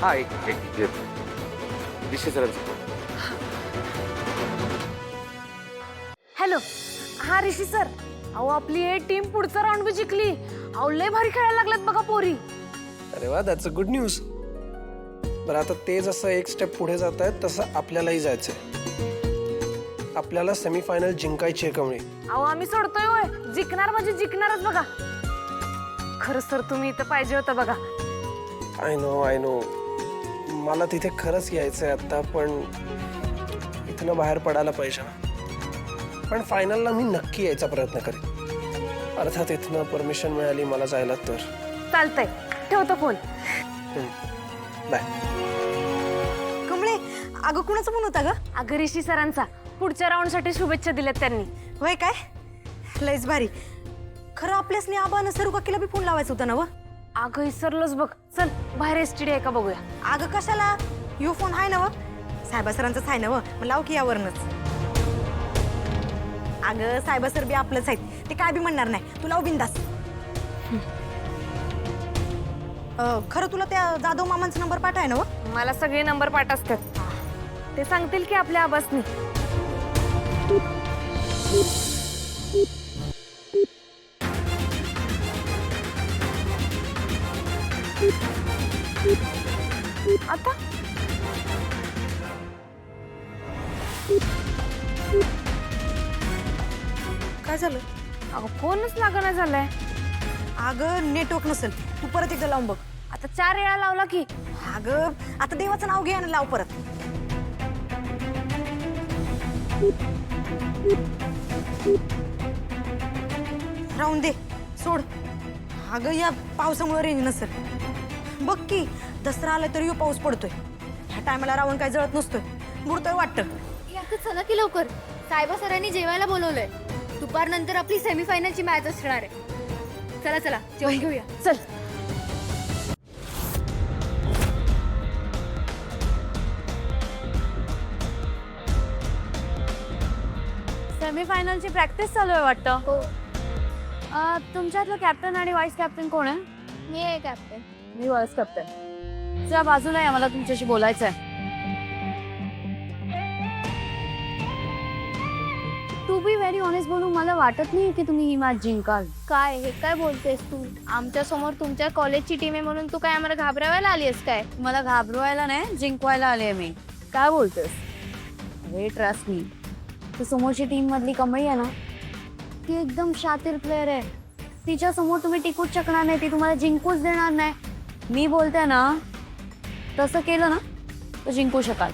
हा एक ऋषी सरांचं. हॅलो, हा ऋषी सर. अहो आपली टीम पुढचा राऊंड बी जिंकली. अहो लय भारी खेळायला लागल्यात बघा पोरी. अरे वा, दॅट्स अ गुड न्यूज. बरं, आता ते जसं एक स्टेप पुढे जात आहेत तसं आपल्यालाही जायचंय. आपल्याला सेमीफायनल जिंकायची आहे कमळी. अहो आम्ही सोडतोय होय. जिंकणार म्हणजे जिंकणारच बघा. खरंच सर तुम्ही इथं पाहिजे होतं बघा. आय नो मला तिथे खरंच यायचंय आता, पण इथनं बाहेर पडायला पाहिजे ना. पण फायनलला मी नक्की यायचा प्रयत्न करेन. अर्थात इथनं परमिशन मिळाली मला जायला तर. चालतंय, ठेवतो फोन. बाय. कमळे, अगं कुणाचा फोन होता ग? अगं ऋषी सरांचा. पुढच्या राऊंडसाठी शुभेच्छा दिल्यात त्यांनी. होय काय? लयच भारी. खरं आपल्यासनी आबानं सरू काकीला बी फोन लावायचं होतं ना व? अगं विसरलोच बघ. चल बाहेर एसटीडी आहे का बघूया. अगं कशाला? यो फोन आहे ना व? साहेबा सरांचाच आहे ना व? मग लाव की यावरनच. अगं साहेबा सर बी आपलंच आहेत, ते काय बी म्हणणार नाही. तू लाव बिंदास. खरं तुला त्या जाधव मामांचा नंबर पाठाय ना व? मला सगळे नंबर पाठ असतात. ते सांगतील की आपल्या आबासनी. आता काय झालं? अगं फोनच लागना झालाय. अगं नेटवर्क नसेल. तू परत एकदा लावून बघ. आता 4 वेळा लावला की. अगं आता देवाचं नाव घे आणि लाव परत. राहून दे, सोड. अगं या पावसामुळे रेंज नसेल. बघ की दसरा आला तरी पाऊस पडतोय. ह्या टायमाला रावण काय जळत नसतोय. बुडतोय वाटतं. आता चला की लवकर. साहेबा सरांनी जेवायला बोलवलंय. दुपारनंतर आपली सेमीफायनलची मॅच असणार आहे. चला चला जेवण घेऊया. चल. सेमीफायनलची प्रॅक्टिस चालू आहे वाटतं. हो, तुमच्यातलं कॅप्टन आणि व्हाईस कॅप्टन कोण आहे? मी आहे कॅप्टन. मी व्हाईस कॅप्टन. त्या बाजूला आहे, मला तुमच्याशी बोलायचं आहे. टू बी व्हेरी ऑनेस्ट बोलू, मला वाटत नाही की तुम्ही ही मॅच जिंकाल. काय हे काय बोलतेस तू? आमच्या समोर तुमच्या कॉलेजची टीम आहे म्हणून तू काय आम्हाला घाबरावायला आली आहेस काय? मला घाबरवायला नाही, जिंकवायला आले मी. काय बोलतेस? अरे ट्रस्ट मी, ती समोरची टीम मधली कमळी आहे ना, ती एकदम शातीर प्लेअर आहे. तिच्या समोर तुम्ही टिकूच शकणार नाही. ती तुम्हाला जिंकूच देणार नाही. मी बोलते ना, तसं केलं ना तर जिंकू शकाल.